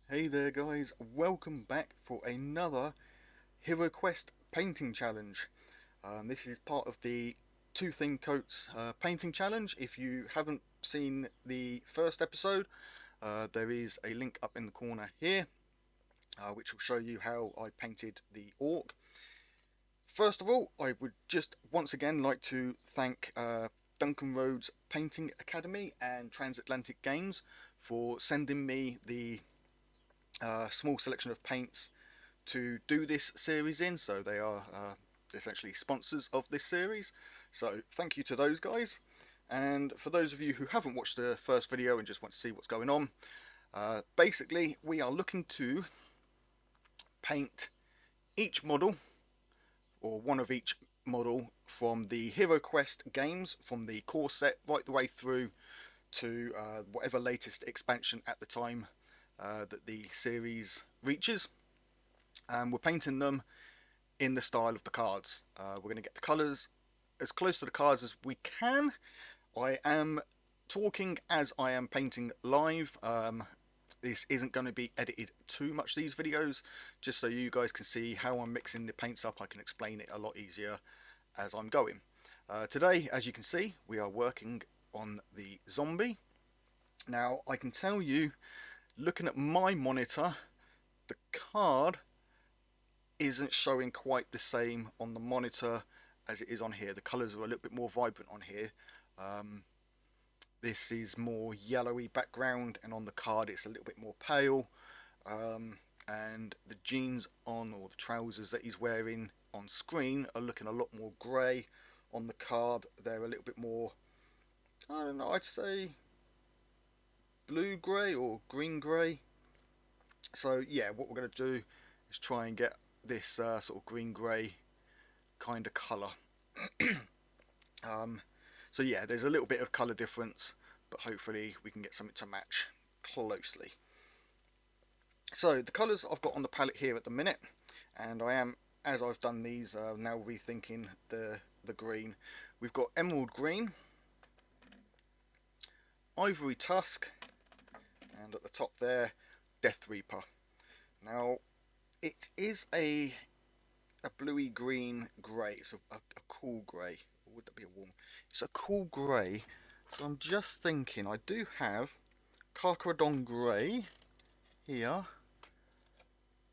Hey there guys, welcome back for another Heroquest painting challenge. This is part of the Two Thin Coats painting challenge. If you haven't seen the first episode, there is a link up in the corner here which will show you how I painted the orc. First of all, I would just once again like to thank Duncan Rhodes Painting Academy and Transatlantic Games for sending me the small selection of paints to do this series in. So they are essentially sponsors of this series, so thank you to those guys. And for those of you who haven't watched the first video and just want to see what's going on, basically we are looking to paint each model, or one of each model, from the Heroquest games, from the core set right the way through to whatever latest expansion at the time that the series reaches. And we're painting them in the style of the cards. We're going to get the colours as close to the cards as we can. I am talking as I am painting live. This isn't going to be edited too much, these videos, just so you guys can see how I'm mixing the paints up. I can explain it a lot easier as I'm going. Today, as you can see, we are working on the zombie. Now, I can tell you, looking at my monitor, the card isn't showing quite the same on the monitor as it is on here. The colours are a little bit more vibrant on here. This is more yellowy background, and on the card it's a little bit more pale. And the jeans on, or the trousers that he's wearing on screen, are looking a lot more grey. On the card they're a little bit more, I don't know, I'd say blue grey or green grey. So yeah, what we're going to do is try and get this sort of green grey kind of colour. So yeah, there's a little bit of colour difference, but hopefully we can get something to match closely. So the colours I've got on the palette here at the minute, and I am, as I've done these, now rethinking the green. We've got emerald green, ivory tusk, and at the top there, death reaper. Now it is a bluey green grey. It's a cool grey. Or would that be a warm? It's a cool grey. So I'm just thinking, I do have Carcharodon grey here,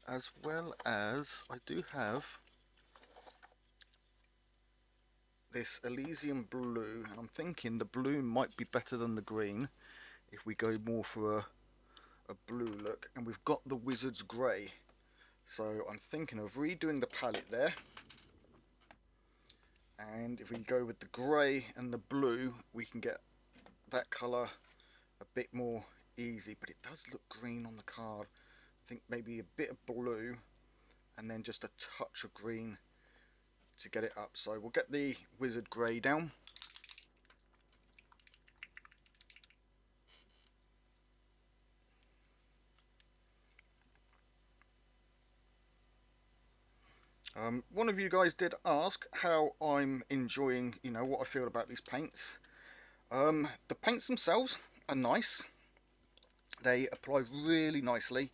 as well as I do have this Elysium blue, and I'm thinking the blue might be better than the green if we go more for a blue look. And we've got the Wizard's grey, so I'm thinking of redoing the palette there. And if we go with the grey and the blue, we can get that colour a bit more easy. But it does look green on the card. I think maybe a bit of blue and then just a touch of green to get it up. So we'll get the Wizard grey down. One of you guys did ask how I'm enjoying, what I feel about these paints. The paints themselves are nice. They apply really nicely,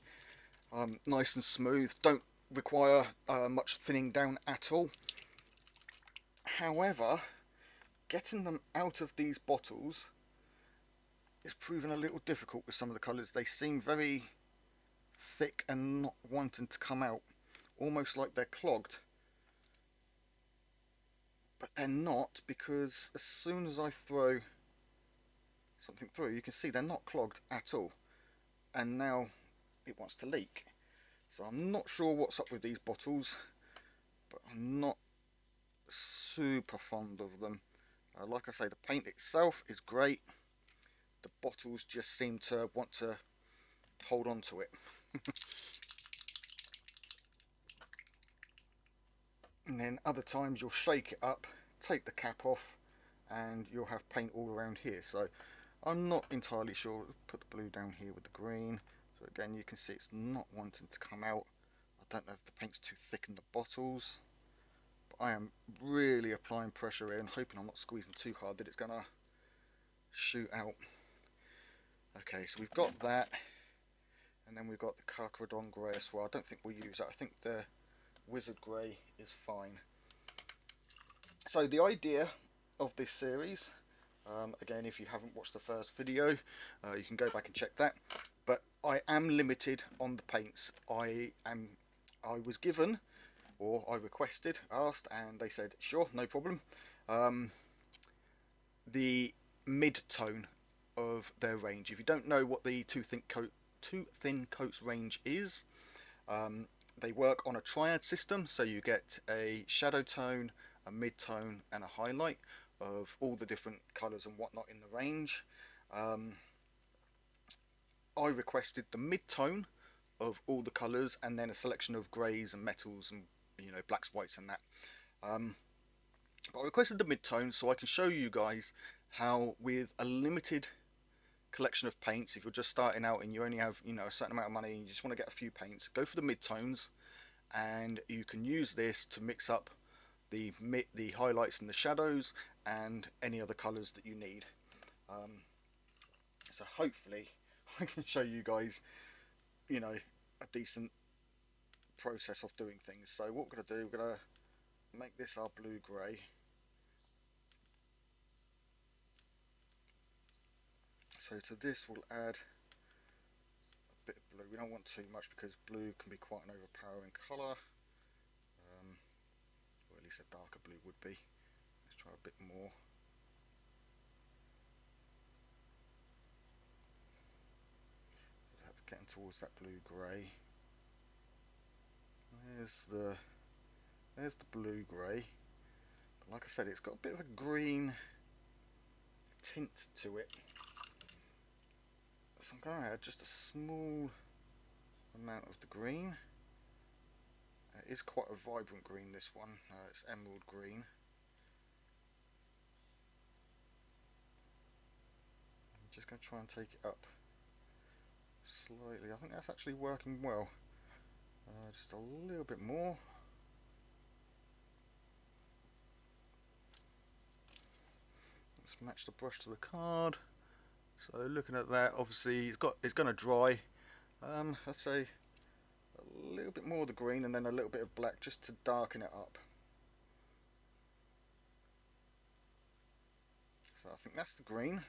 nice and smooth, don't require much thinning down at all. However, getting them out of these bottles is proving a little difficult with some of the colours. They seem very thick and not wanting to come out, almost like they're clogged. But they're not, because as soon as I throw something through, you can see they're not clogged at all. And now it wants to leak. So I'm not sure what's up with these bottles, but I'm not super fond of them. Like I say, the paint itself is great. The bottles just seem to want to hold on to it. And then other times you'll shake it up, take the cap off, and you'll have paint all around here. So I'm not entirely sure. Put the blue down here with the green. So again, you can see it's not wanting to come out. I don't know if the paint's too thick in the bottles, but I am really applying pressure here and hoping I'm not squeezing too hard that it's gonna shoot out. Okay, so we've got that, And then we've got the Carcharodon Grey as well. I don't think we'll use that. I think the Wizard Grey is fine. So the idea of this series, again, if you haven't watched the first video, you can go back and check that. But I am limited on the paints. I was given, or I requested, asked, and they said sure, no problem. The mid-tone of their range. If you don't know what the Too Thin Coats range is, they work on a triad system, so you get a shadow tone, a mid-tone and a highlight of all the different colours and whatnot in the range. I requested the mid-tone of all the colours and then a selection of greys and metals and, you know, blacks, whites and that. But I requested the mid-tone so I can show you guys how, with a limited collection of paints, if you're just starting out and you only have, you know, a certain amount of money and you just want to get a few paints, go for the mid-tones, and you can use this to mix up the highlights and the shadows and any other colours that you need. So hopefully I can show you guys, you know, a decent process of doing things. So what we're going to do, we're going to make this our blue-grey. So to this we'll add a bit of blue. We don't want too much because blue can be quite an overpowering colour, or at least a darker blue would be. Let's try a bit more. That's getting towards that blue-grey. There's the blue-grey. But like I said, it's got a bit of a green tint to it. So I'm going to add just a small amount of the green. It is quite a vibrant green, this one. It's emerald green. I'm just going to try and take it up slightly. I think that's actually working well. Just a little bit more. Let's match the brush to the card. So looking at that, obviously it's going to dry. I'd say a little bit more of the green and then a little bit of black just to darken it up. So I think that's the green,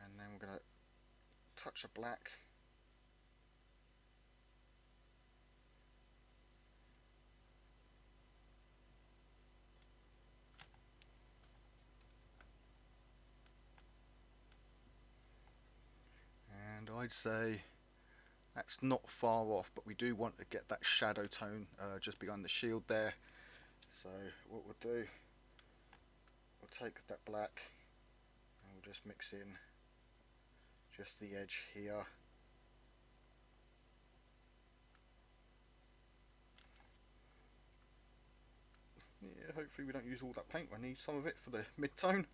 and then we're going to touch a black. And I'd say that's not far off, but we do want to get that shadow tone just behind the shield there. So what we'll do, we'll take that black and we'll just mix in just the edge here. Yeah, hopefully we don't use all that paint. I need some of it for the mid-tone.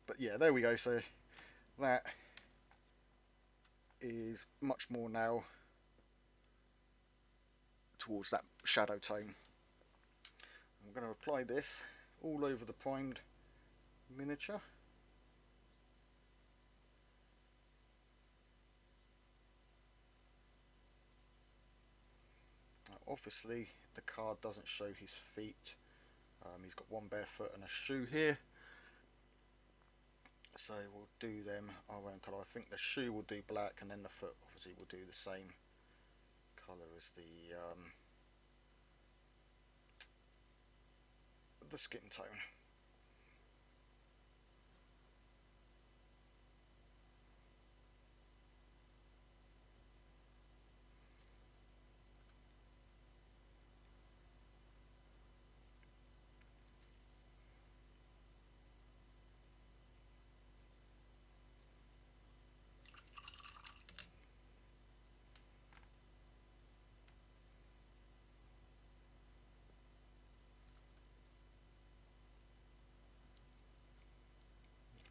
But yeah, there we go. So that is much more now towards that shadow tone. I'm going to apply this all over the primed miniature. Now obviously the card doesn't show his feet. He's got one bare foot and a shoe here. So we'll do them our own colour. I think the shoe will do black, and then the foot obviously will do the same colour as the skin tone.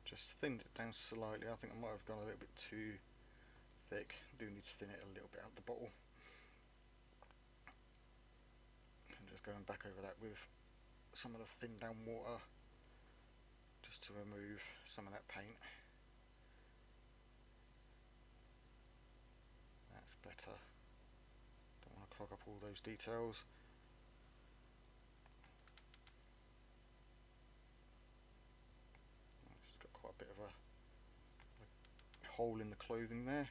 Just thinned it down slightly. I think I might have gone a little bit too thick. I do need to thin it a little bit out the bottle. I'm just going back over that with some of the thinned down water just to remove some of that paint. That's better. Don't want to clog up all those details. It's got quite a bit of a hole in the clothing there.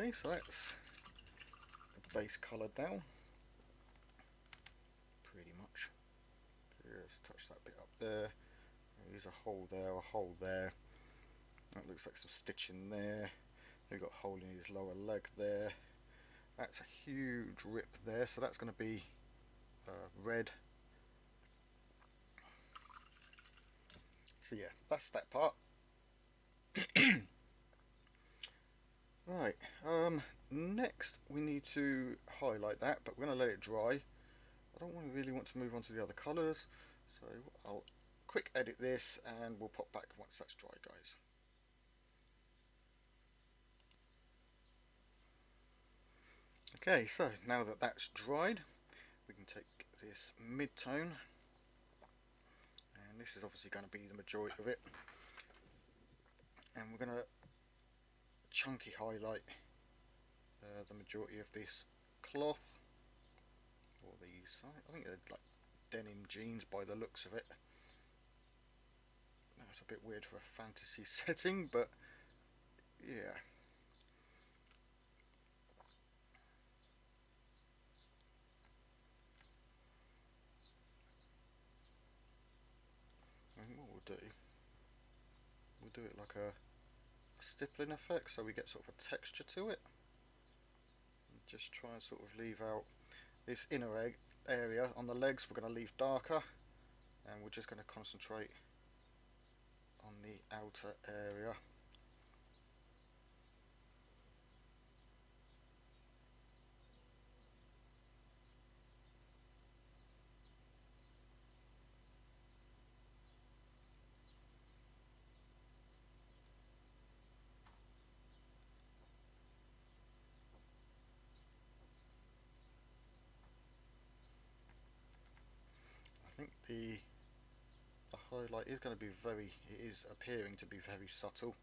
Okay, so that's the base colour down, pretty much. Just touch that bit up there. There's a hole there, a hole there. That looks like some stitching there. We've got a hole in his lower leg there. That's a huge rip there, so that's going to be red. So yeah, that's that part. Right, next we need to highlight that, but we're going to let it dry. I don't really want to move on to the other colours, so I'll quick edit this and we'll pop back once that's dry, guys. Okay, so now that that's dried, we can take this mid-tone, and this is obviously going to be the majority of it, and we're going to chunky highlight the majority of this cloth, or these, I think they're like denim jeans by the looks of it. That's a bit weird for a fantasy setting, but yeah. I think what we'll do it like a stippling effect, so we get sort of a texture to it. And just try and sort of leave out this inner area on the legs. We're going to leave darker, and we're just going to concentrate on the outer area. I think the highlight is going to be it is appearing to be very subtle.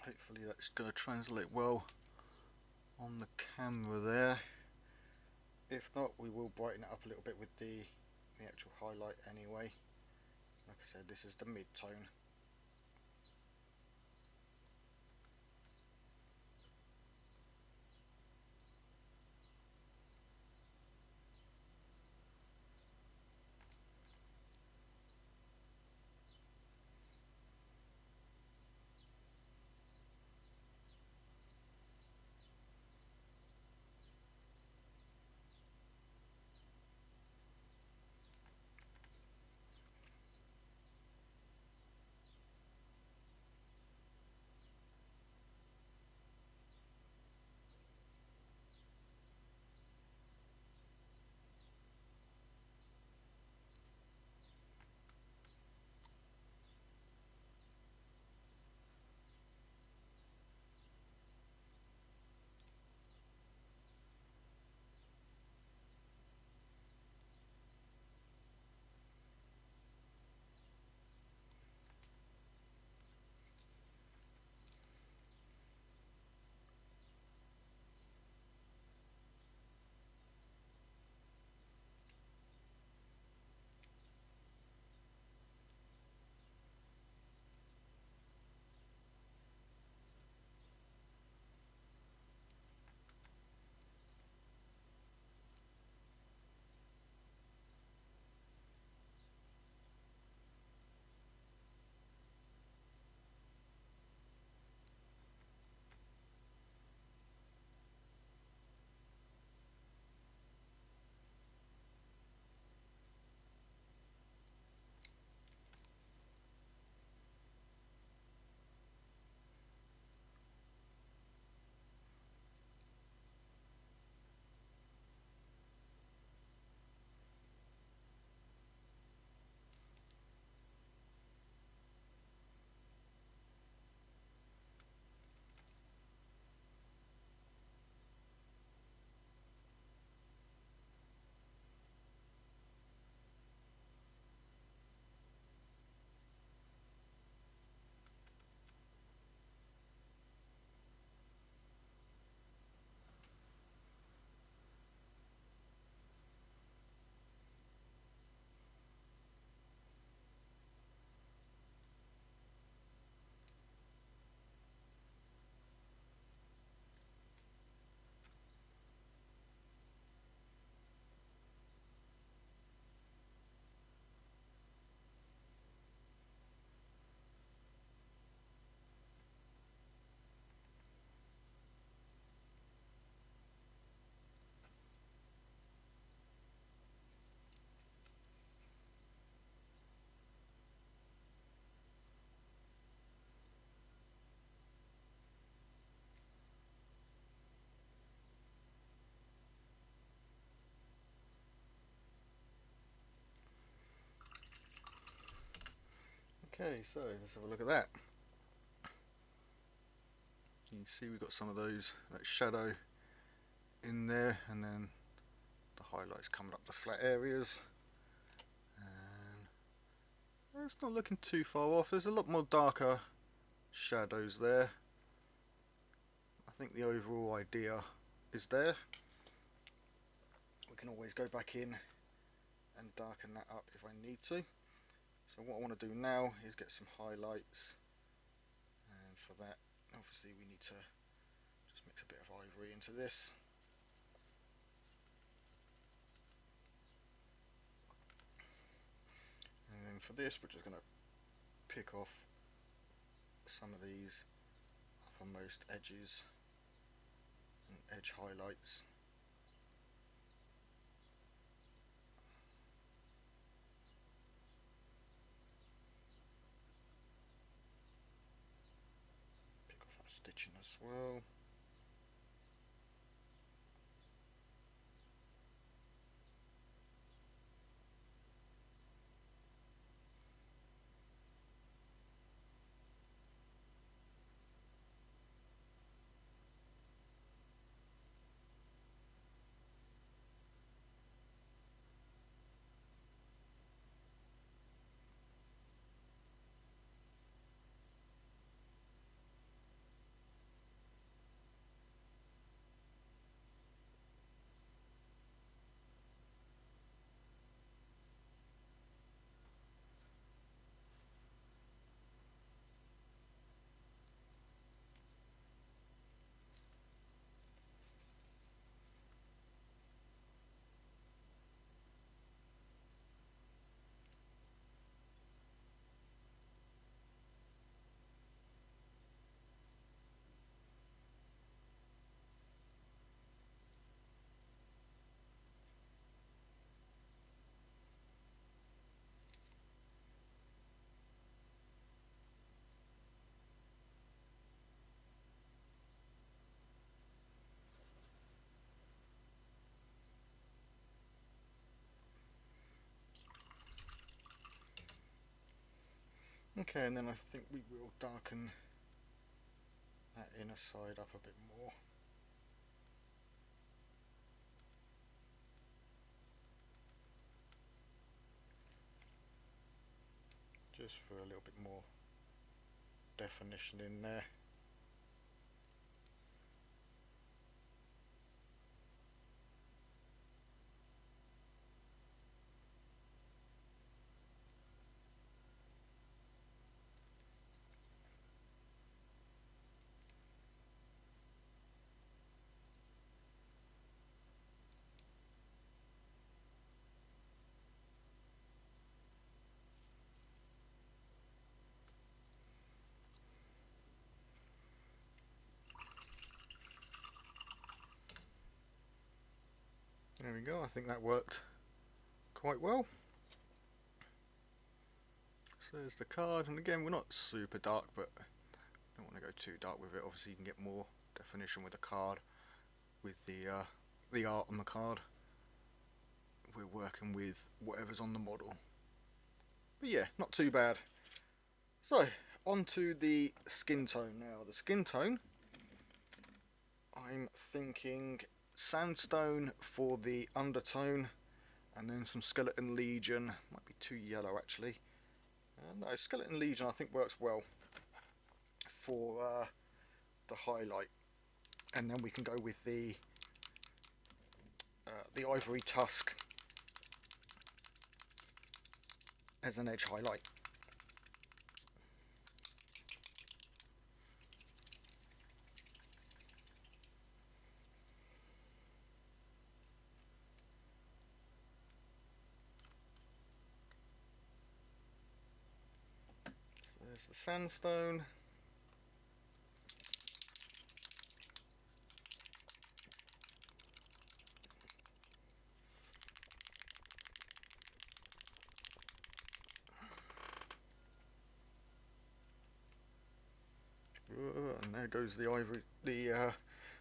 Hopefully that's going to translate well on the camera there. If not, we will brighten it up a little bit with the actual highlight anyway. Like I said, this is the mid-tone. Okay, so let's have a look at that. You can see we've got some of that shadow in there, and then the highlights coming up the flat areas. And it's not looking too far off. There's a lot more darker shadows there. I think the overall idea is there. We can always go back in and darken that up if I need to. So what I want to do now is get some highlights, and for that obviously we need to just mix a bit of ivory into this. And then for this we're just going to pick off some of these uppermost edges and edge highlights. Pick off that stitching as well. Okay, and then I think we will darken that inner side up a bit more. Just for a little bit more definition in there. There we go, I think that worked quite well. So there's the card, and again we're not super dark, but don't want to go too dark with it. Obviously you can get more definition with the card, with the art on the card. We're working with whatever's on the model. But yeah, not too bad. So, on to the skin tone now. The skin tone, I'm thinking sandstone for the undertone, and then some skeleton legion. Might be too yellow actually. No, skeleton legion I think works well for the highlight, and then we can go with the ivory tusk as an edge highlight. So there's the sandstone. And there goes the ivory, the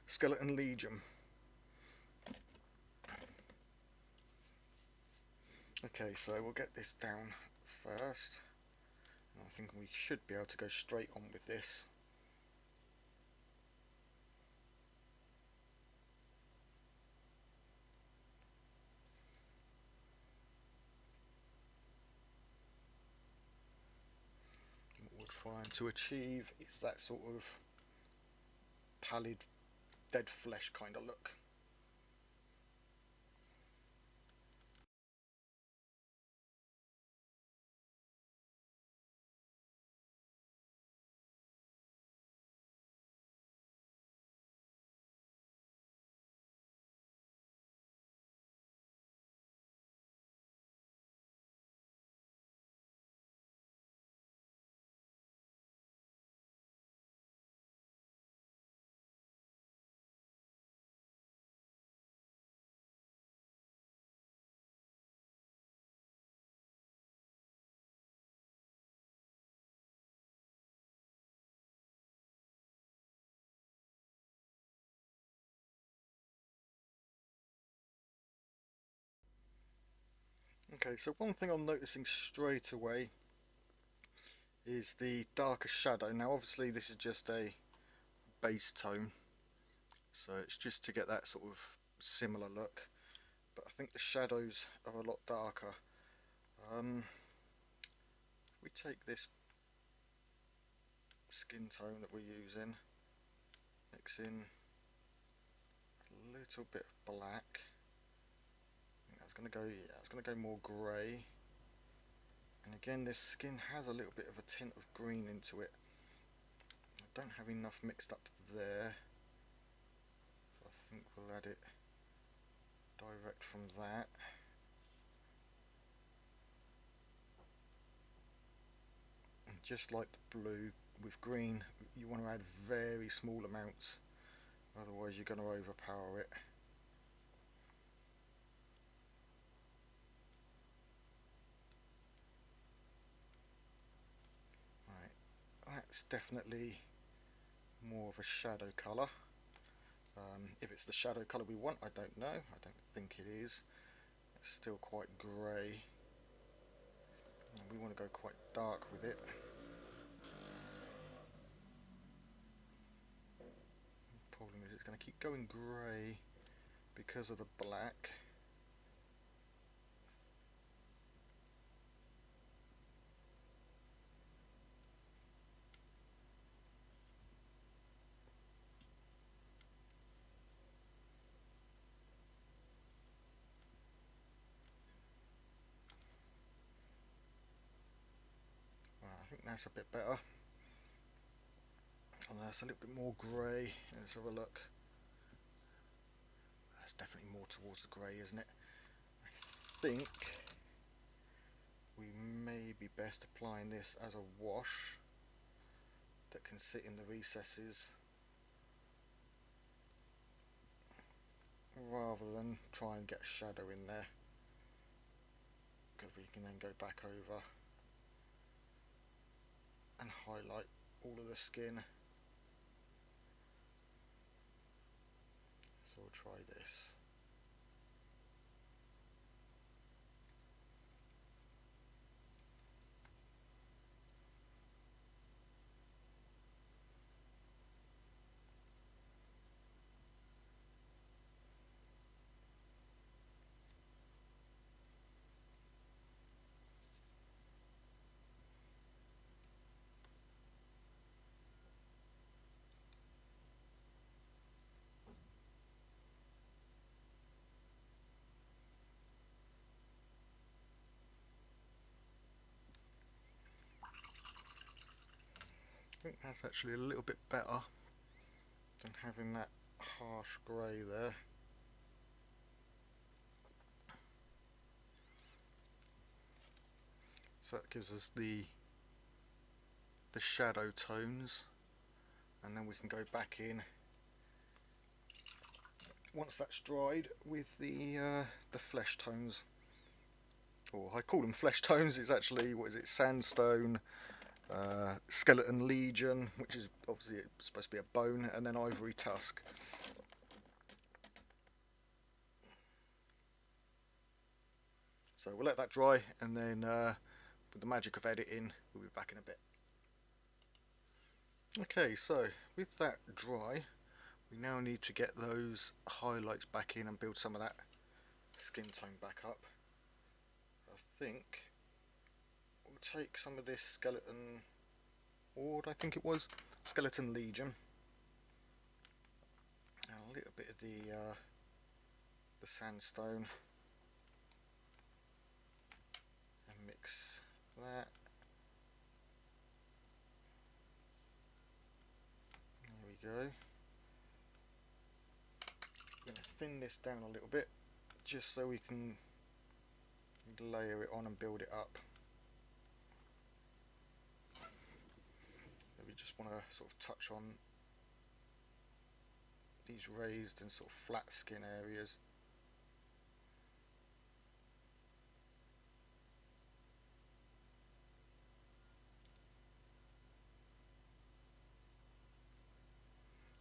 skeleton legion. Okay, so we'll get this down first, I think we should be able to go straight on with this. What we're trying to achieve is that sort of pallid, dead flesh kind of look. Okay, so one thing I'm noticing straight away is the darker shadow. Now obviously this is just a base tone, so it's just to get that sort of similar look, but I think the shadows are a lot darker. If we take this skin tone that we're using, mix in a little bit of black, I think that's going to go, yeah, it's going to go more grey, and again this skin has a little bit of a tint of green into it. I don't have enough mixed up there, so I think we'll add it direct from that. And just like the blue, with green you want to add very small amounts, otherwise you're going to overpower it. Right, that's definitely more of a shadow colour. If it's the shadow colour we want, I don't know. I don't think it is. It's still quite grey. And we want to go quite dark with it. The problem is it's going to keep going grey because of the black. I think that's a bit better. And that's a little bit more grey. Let's have a look. That's definitely more towards the grey, isn't it? I think we may be best applying this as a wash that can sit in the recesses, rather than try and get a shadow in there, because we can then go back over and highlight all of the skin. So we'll try this. I think that's actually a little bit better than having that harsh grey there. So that gives us the shadow tones, and then we can go back in once that's dried with the flesh tones. Or I call them flesh tones, it's actually, what is it, sandstone, skeleton legion, which is obviously supposed to be a bone, and then ivory tusk. So we'll let that dry, and then with the magic of editing, we'll be back in a bit. Okay, so with that dry, we now need to get those highlights back in and build some of that skin tone back up. I think we'll take some of this skeleton ord, I think it was, skeleton legion, and a little bit of the sandstone, and mix that. There we go. I'm going to thin this down a little bit just so we can layer it on and build it up. We just want to sort of touch on these raised and sort of flat skin areas.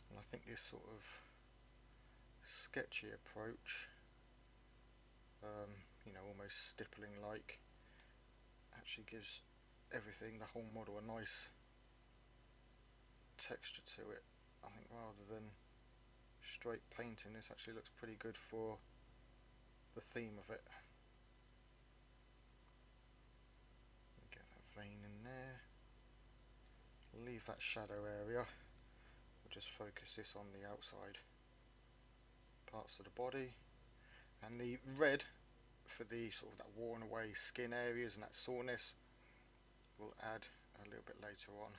And I think this sort of sketchy approach, you know, almost stippling like, actually gives everything, the whole model, a nice texture to it. I think rather than straight painting, this actually looks pretty good for the theme of it. Get that vein in there, leave that shadow area, we'll just focus this on the outside parts of the body, and the red for the sort of that worn away skin areas and that soreness we'll add a little bit later on.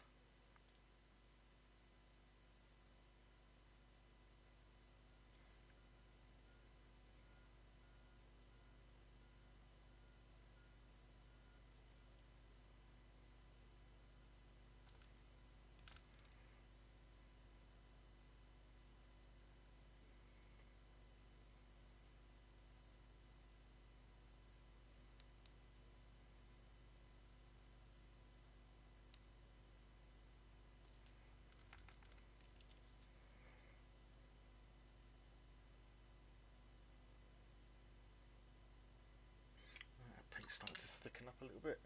Paint's starting to thicken up a little bit.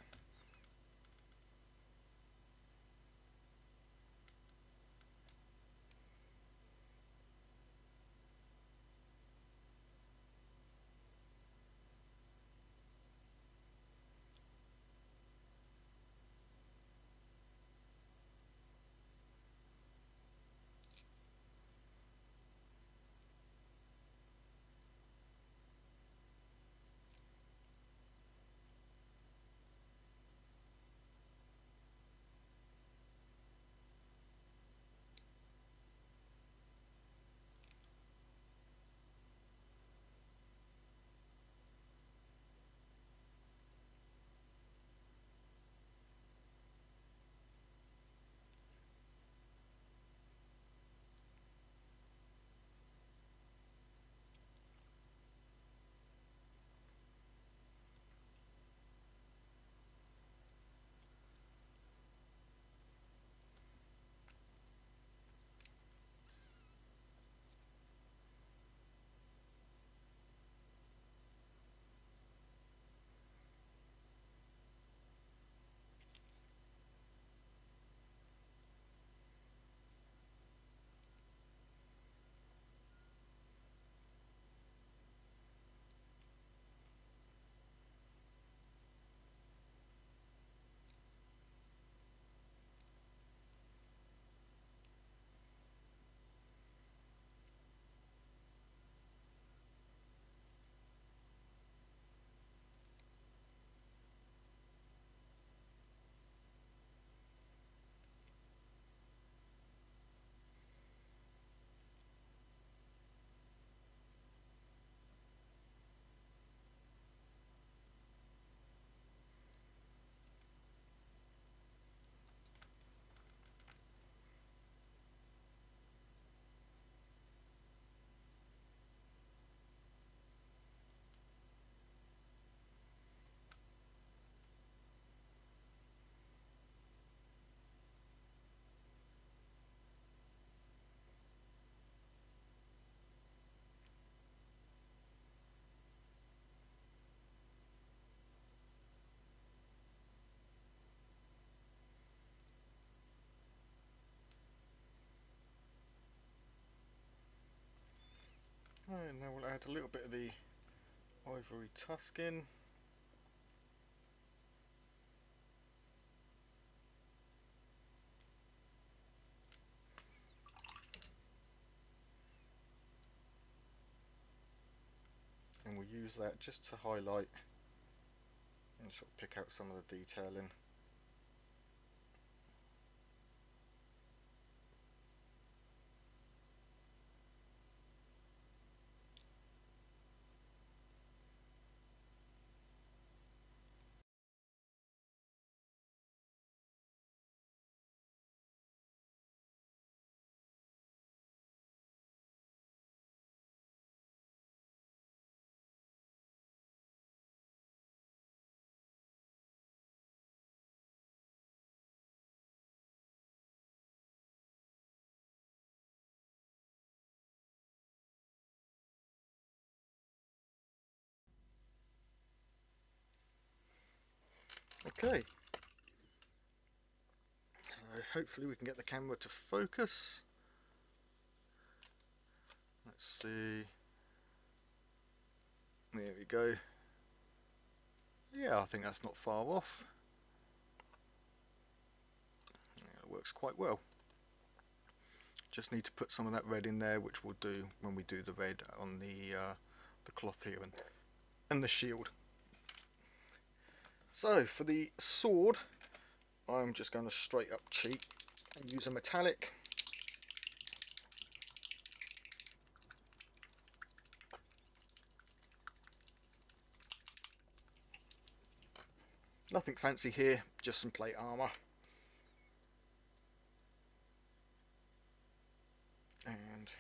And now we'll add a little bit of the ivory tusk in. And we'll use that just to highlight and sort of pick out some of the detailing. Okay, so hopefully we can get the camera to focus. Let's see. There we go. Yeah, I think that's not far off. Yeah, it works quite well. Just need to put some of that red in there, which we'll do when we do the red on the cloth here and the shield. So for the sword, I'm just going to straight up cheat and use a metallic. Nothing fancy here, just some plate armour. And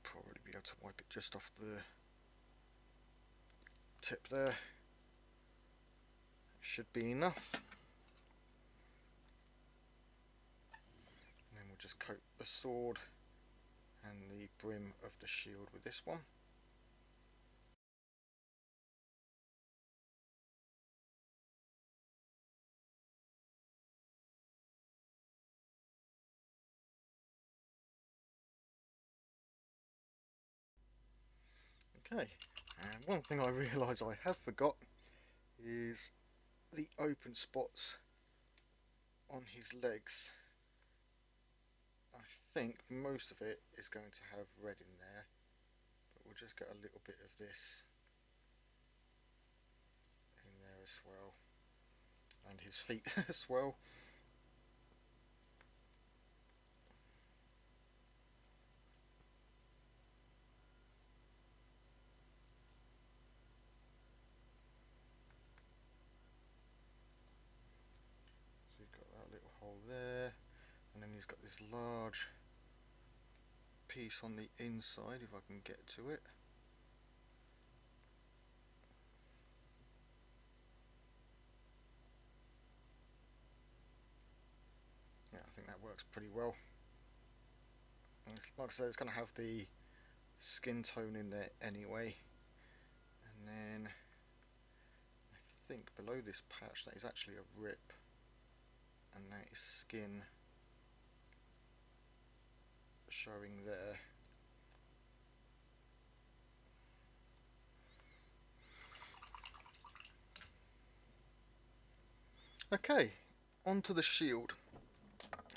probably be able to wipe it just off the tip there. Should be enough. And then we'll just coat the sword and the brim of the shield with this one. Okay, and one thing I realise I have forgot is the open spots on his legs. I think most of it is going to have red in there, but we'll just get a little bit of this in there as well, and his feet as well. So you've got that little hole there, and then he's got this large piece on the inside, if I can get to it. Yeah, I think that works pretty well. And like I said, it's going to have the skin tone in there anyway. And then I think below this patch that is actually a rip, and that is skin showing there. Okay, onto the shield.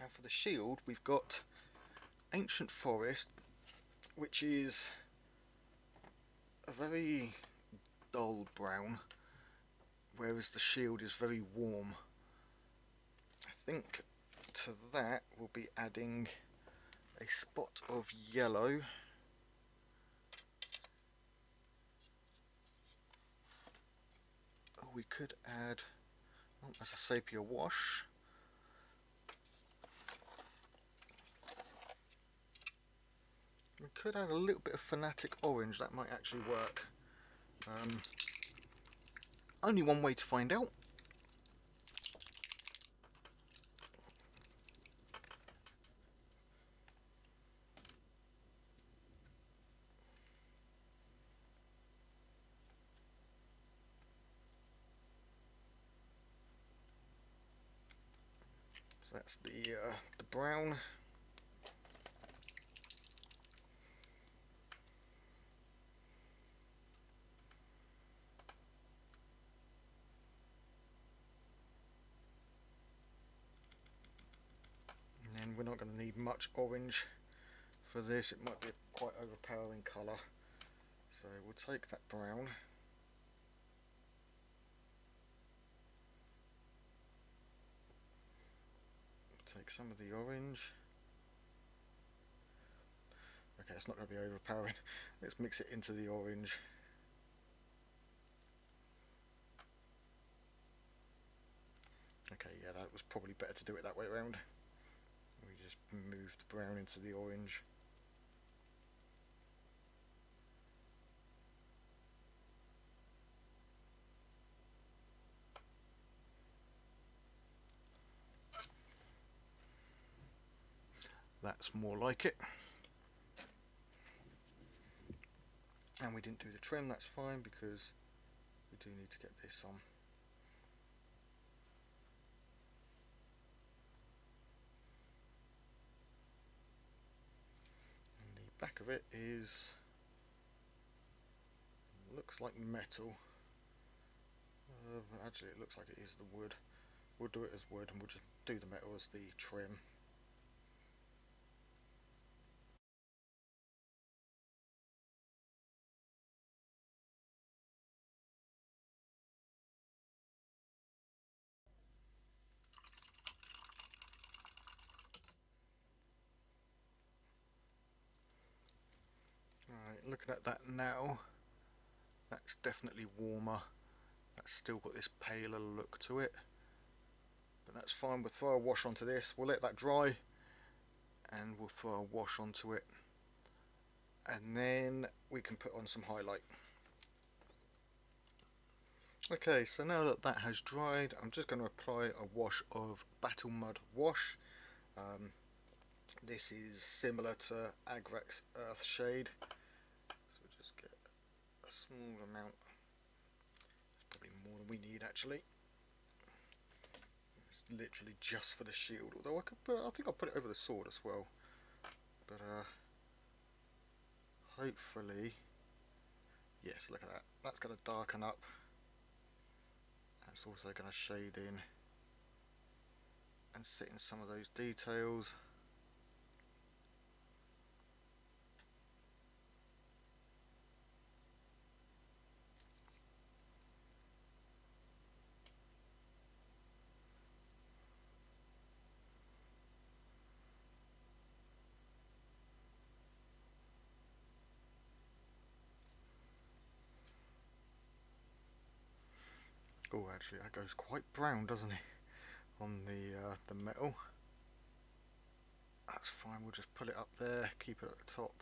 Now for the shield we've got Ancient Forest, which is a very dull brown, whereas the shield is very warm. I think to that we'll be adding a spot of yellow. Oh, we could add, oh, that's a sepia wash. We could add a little bit of Fanatic Orange, that might actually work. Only one way to find out. So that's the brown. we're not going to need much orange for this. It might be a quite overpowering colour. So we'll take that brown. Take some of the orange. Okay, it's not going to be overpowering. Let's mix it into the orange. Okay, yeah, that was probably better to do it that way around. We just moved the brown into the orange. That's more like it. And we didn't do the trim, that's fine, because we do need to get this on. And the back of it looks like metal. Actually it looks like it is the wood. We'll do it as wood, and we'll just do the metal as the trim. Alright, looking at that now, that's definitely warmer. That's still got this paler look to it, but that's fine. We'll throw a wash onto this, we'll let that dry, and we'll throw a wash onto it, and then we can put on some highlight. Okay, so now that that has dried, I'm just going to apply a wash of Battle Mud Wash. This is similar to Agrac's Earth Shade, so we'll just get a small amount. It's probably more than we need actually. It's literally just for the shield, although I think I'll put it over the sword as well. But hopefully, yes, look at that. That's going to darken up. It's also going to shade in and sit in some of those details. Oh, actually, that goes quite brown, doesn't it, on the metal? That's fine. We'll just put it up there, keep it at the top.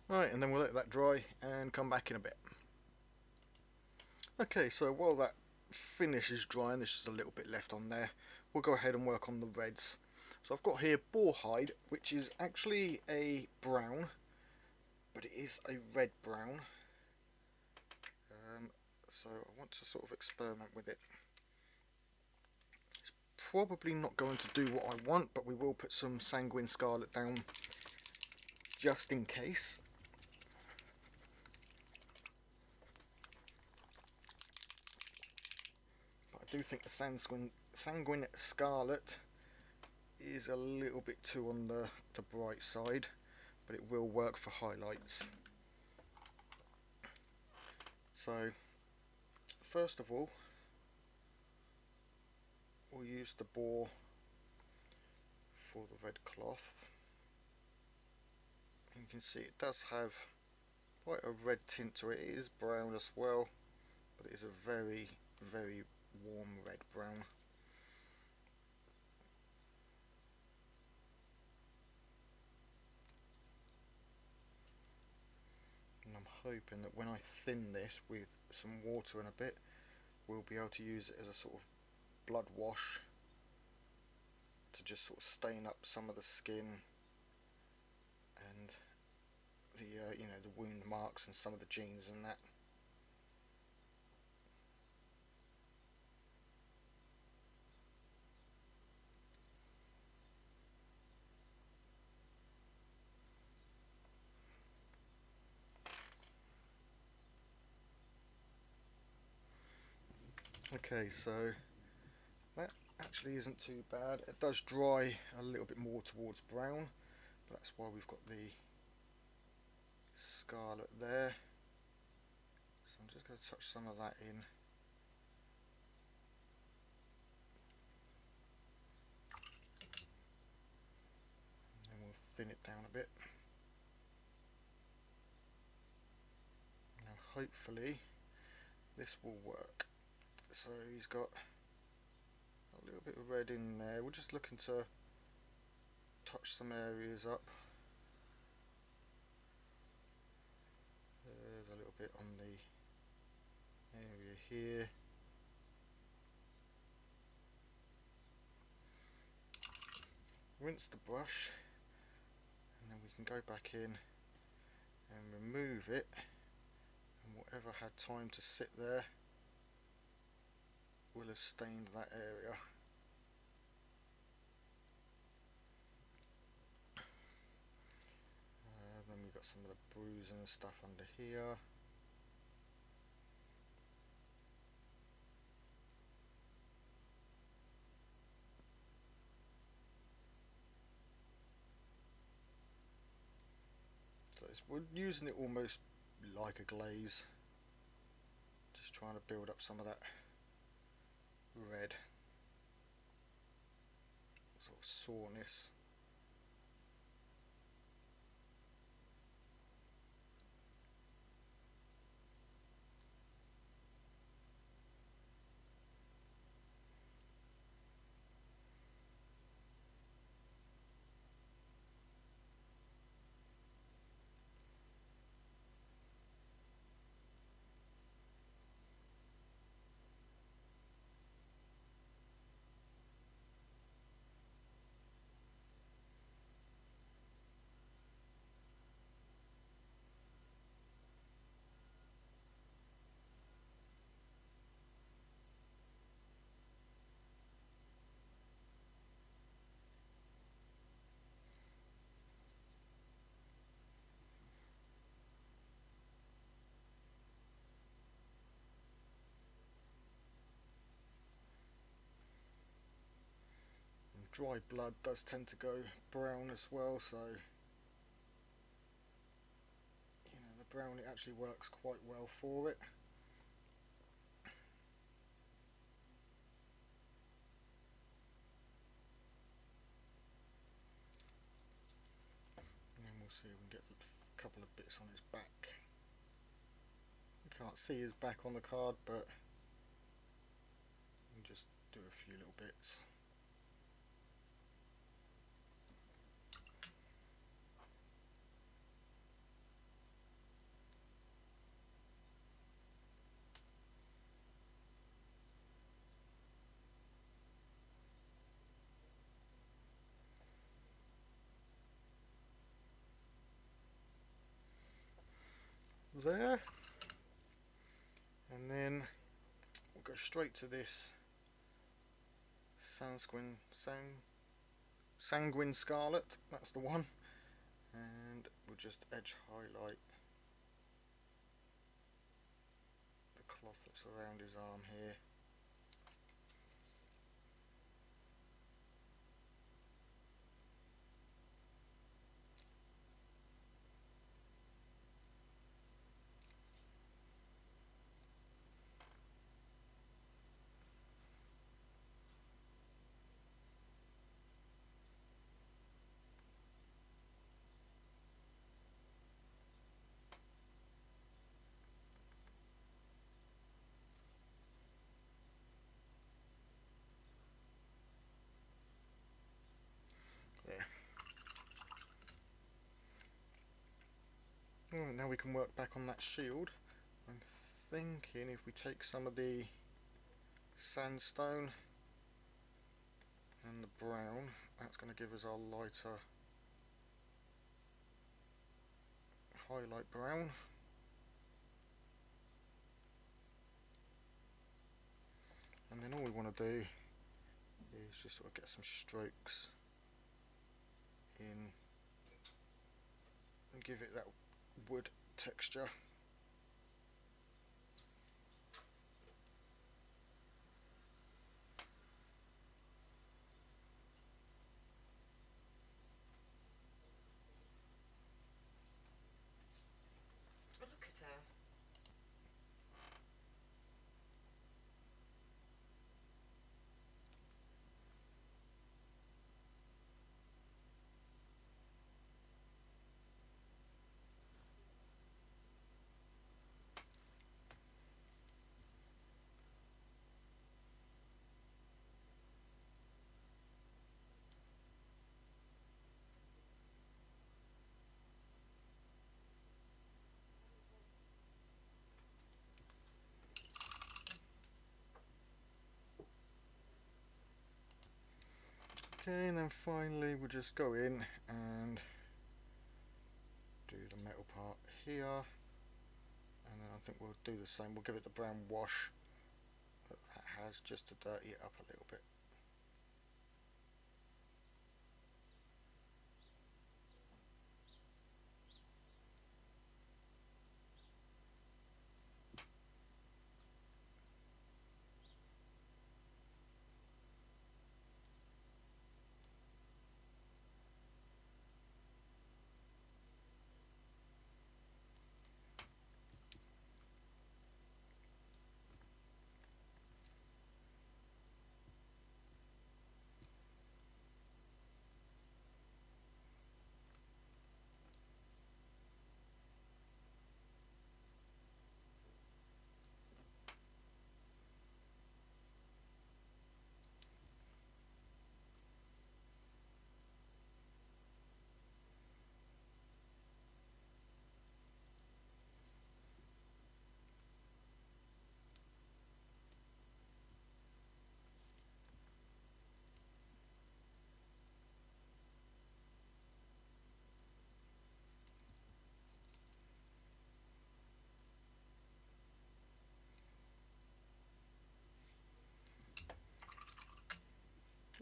Right, and then we'll let that dry and come back in a bit. Okay, so while that finishes drying, there's just a little bit left on there. We'll go ahead and work on the reds. So I've got here boar hide, which is actually a brown, but it is a red brown. So I want to sort of experiment with it. It's probably not going to do what I want, but we will put some sanguine scarlet down just in case. But I do think the sanguine scarlet is a little bit too on the bright side, but it will work for highlights. So first of all, we'll use the boar for the red cloth. And you can see it does have quite a red tint to it. It is brown as well, but it is a very, very warm red brown. And I'm hoping that when I thin this with some water and a bit, we'll be able to use it as a sort of blood wash to just sort of stain up some of the skin and the you know, the wound marks and some of the jeans and that. Okay, so that actually isn't too bad. It does dry a little bit more towards brown, but that's why we've got the scarlet there. So I'm just going to touch some of that in. And then we'll thin it down a bit. Now hopefully this will work. So he's got a little bit of red in there. We're just looking to touch some areas up. There's a little bit on the area here. Rinse the brush, and then we can go back in and remove it, and whatever had time to sit there will have stained that area. Then we've got some of the bruising and stuff under here. So we're using it almost like a glaze, just trying to build up some of that red sort of soreness. Dry blood does tend to go brown as well, so you know, the brown, it actually works quite well for it. And then we'll see if we can get a couple of bits on his back. You can't see his back on the card, but you can just do a few little bits. There, and then we'll go straight to this sanguine scarlet, that's the one, and we'll just edge highlight the cloth that's around his arm here. Right, now we can work back on that shield. I'm thinking if we take some of the sandstone and the brown, that's going to give us our lighter highlight brown. And then all we want to do is just sort of get some strokes in and give it that wood texture. Okay, and then finally we'll just go in and do the metal part here, and then I think we'll do the same. We'll give it the brown wash that has, just to dirty it up a little bit.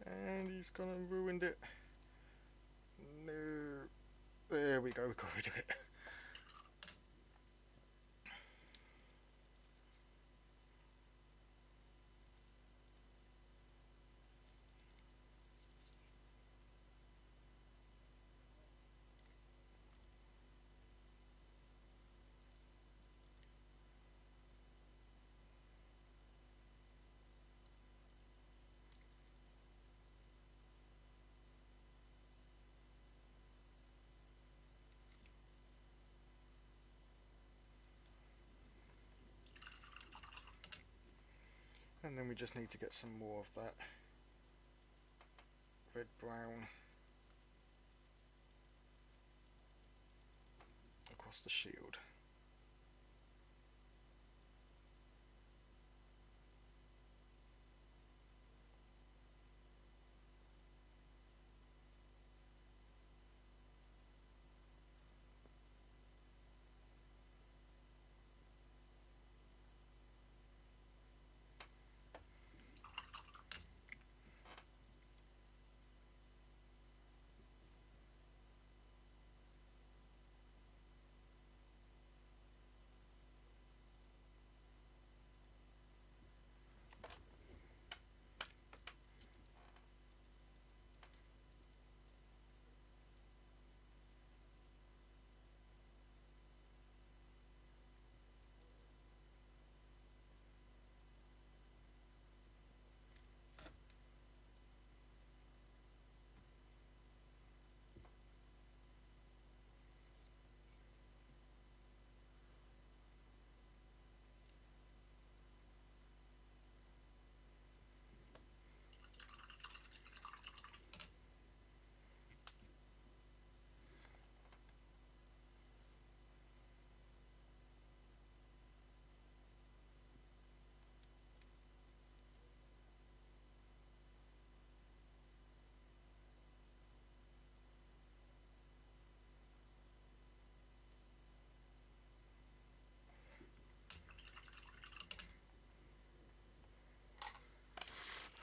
And he's gone and ruined it. No. There we go, we got rid of it. And then we just need to get some more of that red brown across the shield.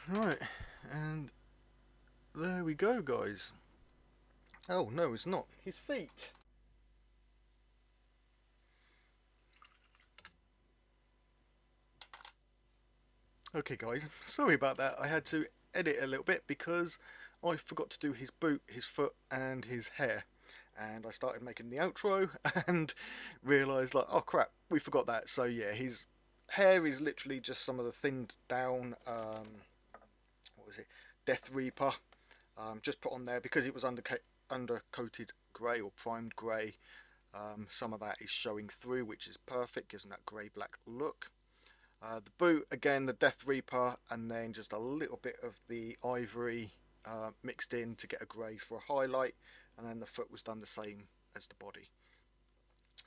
Right, and there we go, guys. Oh no, it's not. His feet. Okay guys, sorry about that. I had to edit a little bit because I forgot to do his boot, his foot and his hair. And I started making the outro and realised like, oh crap, we forgot that. So yeah, his hair is literally just some of the thinned down, what was it, Death Reaper. Just put on there because it was undercoated grey or primed grey. Some of that is showing through, which is perfect, gives them that grey-black look. The boot, again, the Death Reaper, and then just a little bit of the ivory mixed in to get a grey for a highlight, and then the foot was done the same as the body.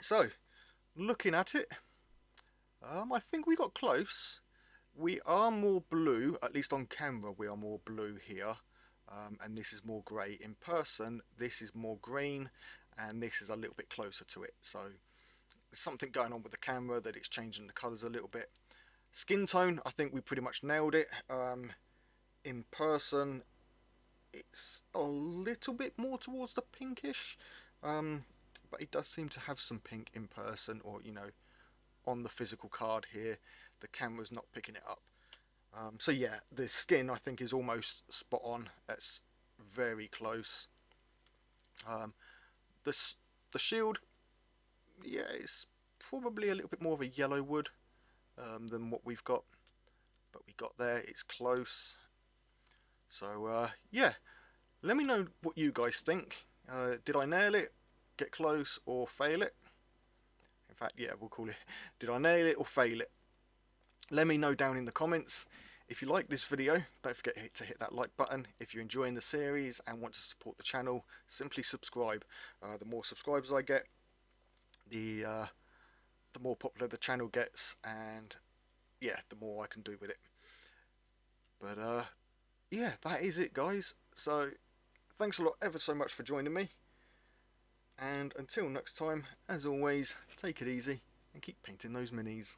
So, looking at it, I think we got close. We are more blue, at least on camera we are more blue here. and this is more grey. In person, this is more green, and this is a little bit closer to it. So there's something going on with the camera that it's changing the colours a little bit. Skin tone, I think we pretty much nailed it. In person, it's a little bit more towards the pinkish, but it does seem to have some pink in person, or on the physical card here the camera's not picking it up. So yeah, the skin I think is almost spot on. That's very close. The shield, yeah, it's probably a little bit more of a yellow wood than what we've got, but we got there. It's close. So yeah, let me know what you guys think. Did I nail it, get close, or fail it? In fact, yeah, we'll call it, did I nail it or fail it? Let me know down in the comments. If you like this video, don't forget to hit that like button. If you're enjoying the series and want to support the channel, simply subscribe. The more subscribers I get, the more popular the channel gets, and yeah, the more I can do with it. But yeah, that is it, guys. So thanks a lot ever so much for joining me, and until next time, as always, take it easy and keep painting those minis.